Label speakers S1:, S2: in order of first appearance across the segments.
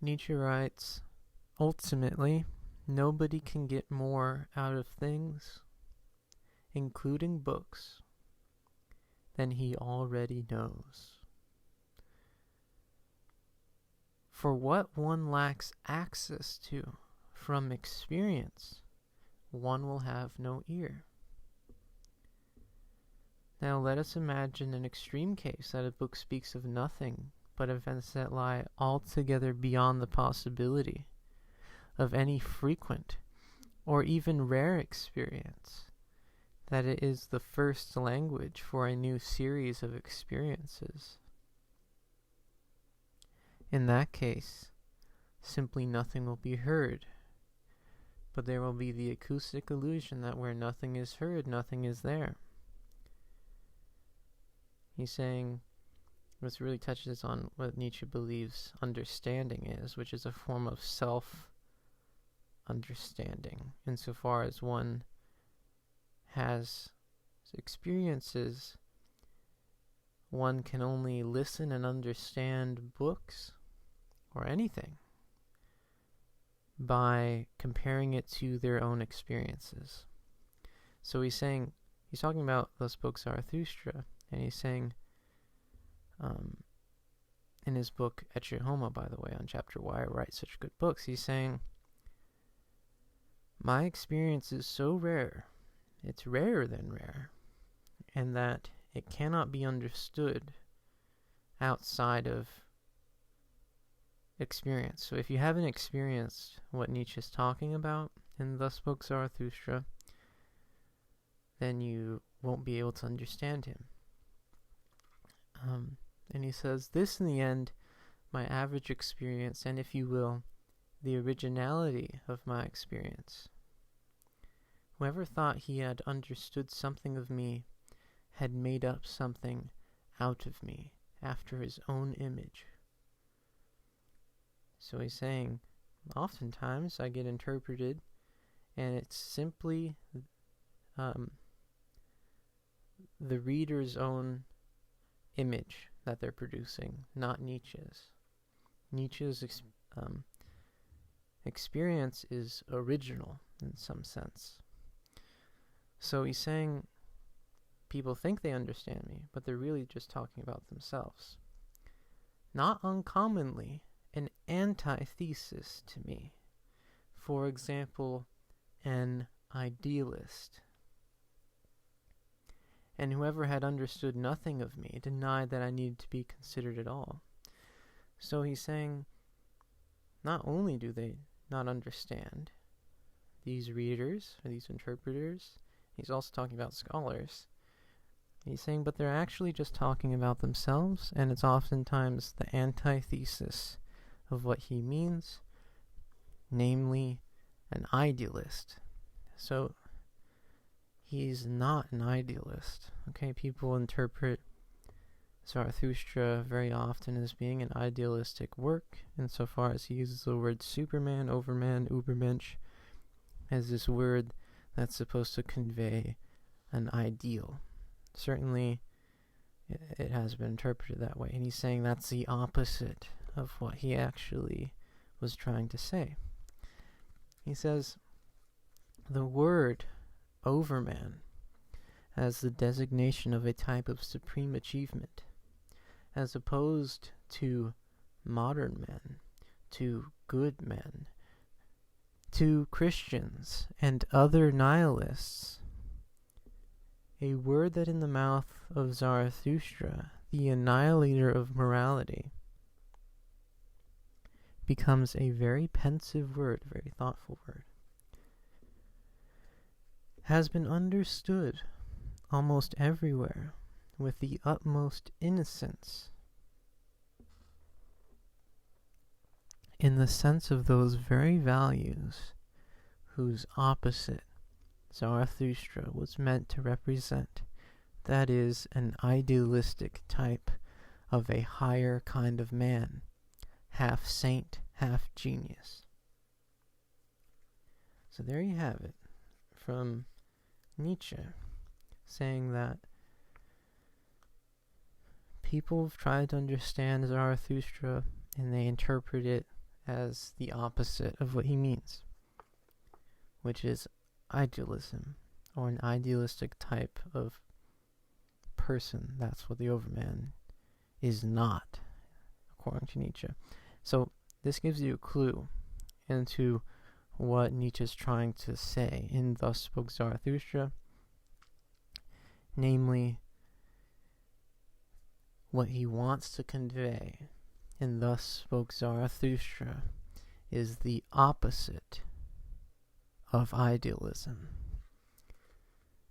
S1: Nietzsche writes, ultimately, nobody can get more out of things, including books, than he already knows. For what one lacks access to from experience, one will have no ear. Now let us imagine an extreme case that a book speaks of nothing but events that lie altogether beyond the possibility of any frequent or even rare experience, that it is the first language for a new series of experiences. In that case, simply nothing will be heard, but there will be the acoustic illusion that where nothing is heard, nothing is there. He's saying, this really touches on what Nietzsche believes understanding is, which is a form of self-understanding, insofar as one has experiences. One can only listen and understand books or anything by comparing it to their own experiences. So he's talking about those books Zarathustra, and he's saying, in his book Ecce, Homo, by the way, on chapter Why I Write Such Good Books, he's saying, my experience is so rare, it's rarer than rare, and that it cannot be understood outside of experience. So if you haven't experienced what Nietzsche is talking about in Thus Spoke Zarathustra, then you won't be able to understand him. And he says, this in the end, my average experience, and if you will, the originality of my experience. Whoever thought he had understood something of me had made up something out of me after his own image. So he's saying, oftentimes I get interpreted, and it's simply the reader's own image that they're producing, not Nietzsche's. Nietzsche's experience is original in some sense. So he's saying, people think they understand me, but they're really just talking about themselves. Not uncommonly, an antithesis to me. For example, an idealist. And whoever had understood nothing of me denied that I needed to be considered at all. So he's saying, not only do they not understand these readers or these interpreters, he's also talking about scholars. He's saying, but they're actually just talking about themselves, and it's oftentimes the antithesis of what he means, namely an idealist. So he's not an idealist. Okay, people interpret Zarathustra very often as being an idealistic work, insofar as he uses the word Superman, Overman, Übermensch, as this word that's supposed to convey an ideal. Certainly, it has been interpreted that way, and he's saying that's the opposite of what he actually was trying to say. He says, the word Overman as the designation of a type of supreme achievement, as opposed to modern men, to good men, to Christians and other nihilists, a word that in the mouth of Zarathustra, the annihilator of morality, becomes a very pensive word, a very thoughtful word, has been understood almost everywhere with the utmost innocence, in the sense of those very values whose opposite Zarathustra was meant to represent, that is, an idealistic type of a higher kind of man, half saint, half genius. So there you have it, from Nietzsche, saying that people have tried to understand Zarathustra and they interpret it has the opposite of what he means, which is idealism, or an idealistic type of person. That's what the Overman is not, according to Nietzsche. So this gives you a clue into what Nietzsche is trying to say in Thus Spoke Zarathustra, namely what he wants to convey in Thus Spoke Zarathustra is the opposite of idealism.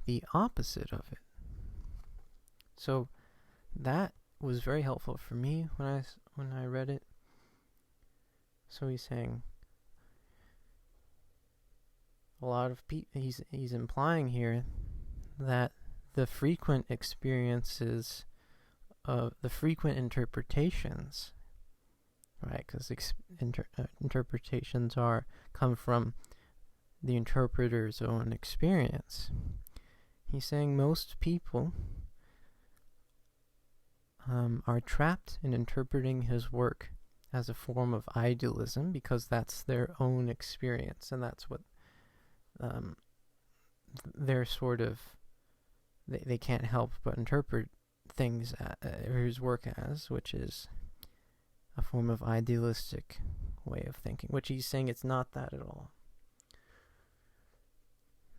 S1: The opposite of it. So that was very helpful for me when I read it. So he's saying a lot of people, he's implying here that the frequent experiences of the frequent interpretations, right? Because interpretations come from the interpreter's own experience. He's saying most people are trapped in interpreting his work as a form of idealism because that's their own experience, and that's what they're sort of, they can't help but interpret things, his work as, which is a form of idealistic way of thinking, which he's saying it's not that at all.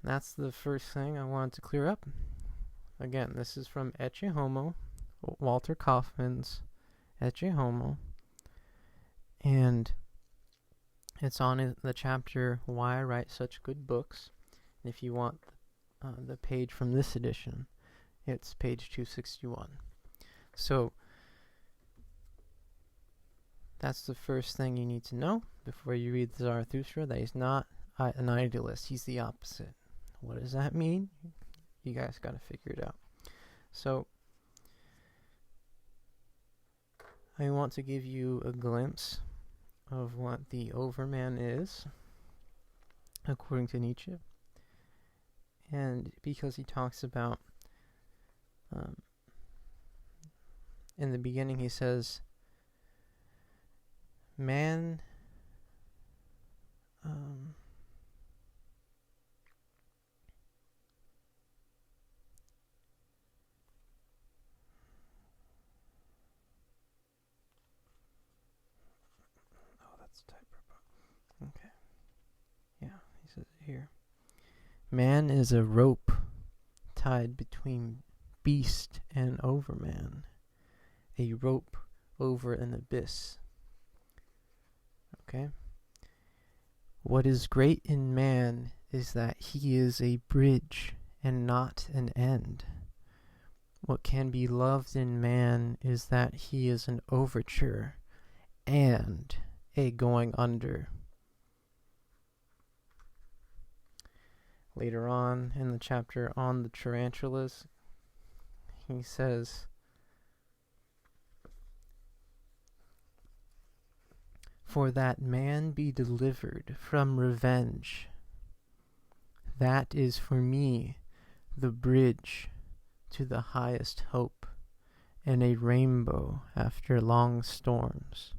S1: That's the first thing I wanted to clear up. Again, this is from Ecce Homo, Walter Kaufmann's Ecce Homo, and it's on the chapter Why I Write Such Good Books. And if you want the page from this edition, it's page 261. So that's the first thing you need to know before you read Zarathustra, that he's not an idealist. He's the opposite. What does that mean? You guys got to figure it out. So I want to give you a glimpse of what the Overman is, according to Nietzsche. And because he talks about, in the beginning he says, man, okay. Yeah, he says it here. Man is a rope tied between beast and overman, a rope over an abyss. Okay? What is great in man is that he is a bridge and not an end. What can be loved in man is that he is an overture and a going under. Later on in the chapter on the tarantulas, he says, for that man be delivered from revenge, that is for me the bridge to the highest hope and a rainbow after long storms.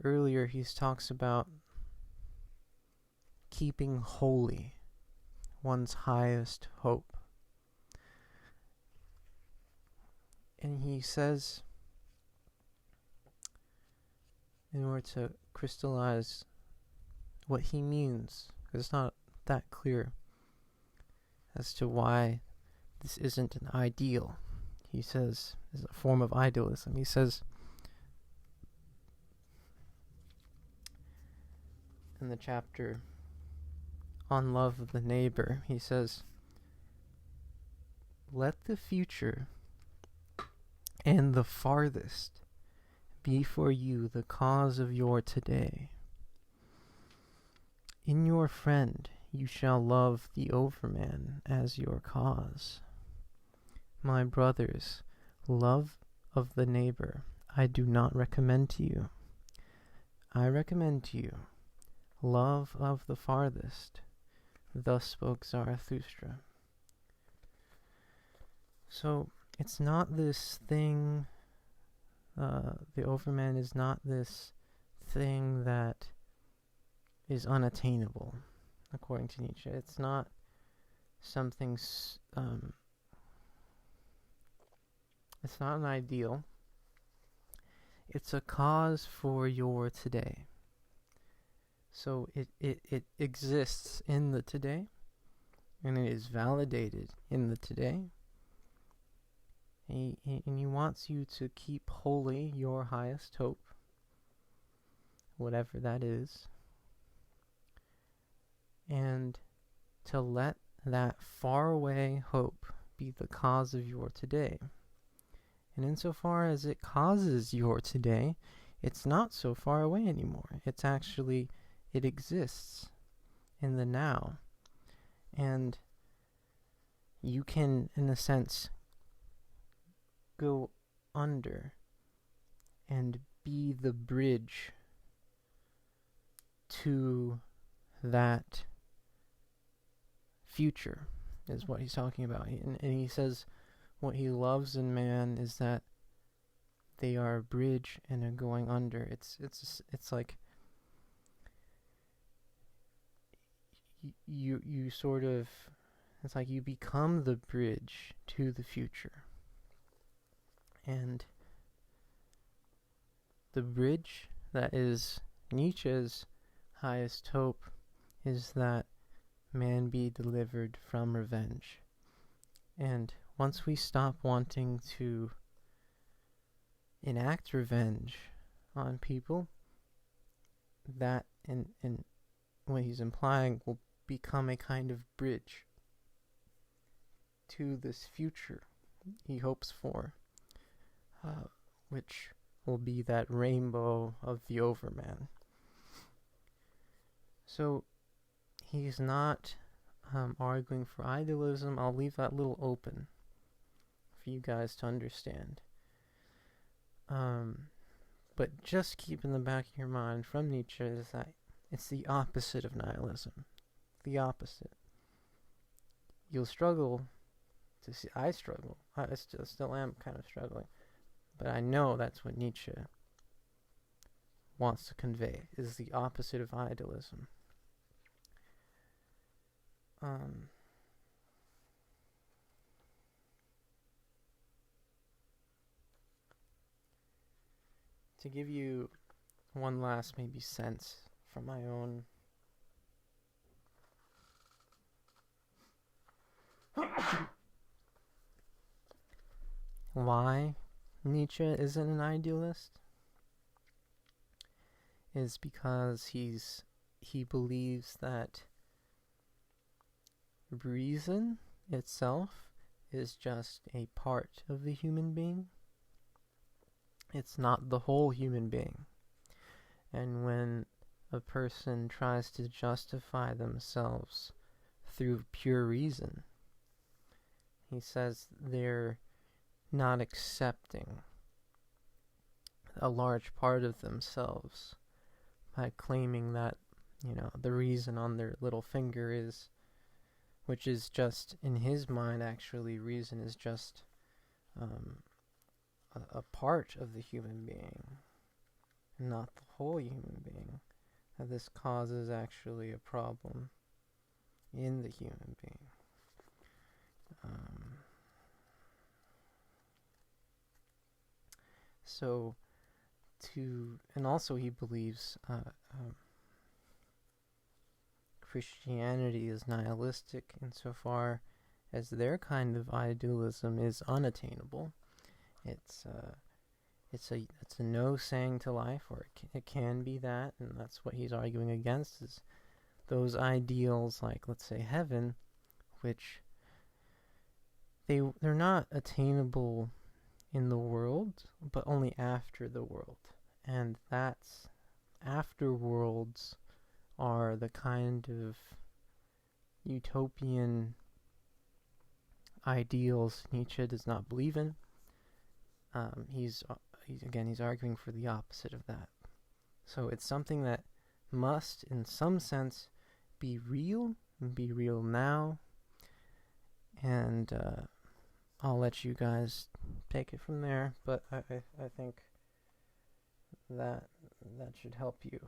S1: Earlier he talks about keeping holy one's highest hope. And he says, in order to crystallize what he means, because it's not that clear as to why this isn't an ideal. He says, it's a form of idealism. He says, in the chapter on love of the neighbor, he says, let the future and the farthest be for you the cause of your today. In your friend you shall love the overman as your cause. My brothers, love of the neighbor I do not recommend to you. I recommend to you love of the farthest. Thus spoke Zarathustra. So it's not this thing the Overman is not this thing that is unattainable, according to Nietzsche. It's not something, it's not an ideal. It's a cause for your today. So it exists in the today, and it is validated in the today. And he wants you to keep holy your highest hope, whatever that is, and to let that faraway hope be the cause of your today. And insofar as it causes your today, it's not so far away anymore. It's actually, it exists in the now. And you can, in a sense, go under and be the bridge to that future, is what he's talking about. And he says what he loves in man is that they are a bridge and are going under. It's like you sort of, it's like you become the bridge to the future. And the bridge that is Nietzsche's highest hope is that man be delivered from revenge. And once we stop wanting to enact revenge on people, that in what he's implying will become a kind of bridge to this future he hopes for, which will be that rainbow of the Overman. So he's not arguing for idealism. I'll leave that little open for you guys to understand. But just keep in the back of your mind from Nietzsche is that it's the opposite of nihilism. The opposite. You'll struggle to see. I struggle. I still am kind of struggling. But I know that's what Nietzsche wants to convey, is the opposite of idealism. To give you one last maybe sense from my own why Nietzsche isn't an idealist is because he believes that reason itself is just a part of the human being. It's not the whole human being. And when a person tries to justify themselves through pure reason, he says they're not accepting a large part of themselves by claiming that, the reason on their little finger is, which is just, in his mind, actually, reason is just a part of the human being, not the whole human being. That this causes actually a problem in the human being. And also he believes Christianity is nihilistic insofar as their kind of idealism is unattainable. It's a no saying to life, or it can be that, and that's what he's arguing against, is those ideals like, let's say, heaven, which they're not attainable in the world, but only after the world. And that's, afterworlds are the kind of utopian ideals Nietzsche does not believe in. He's arguing for the opposite of that. So it's something that must, in some sense, be real now. And I'll let you guys take it from there. But I think that that should help you.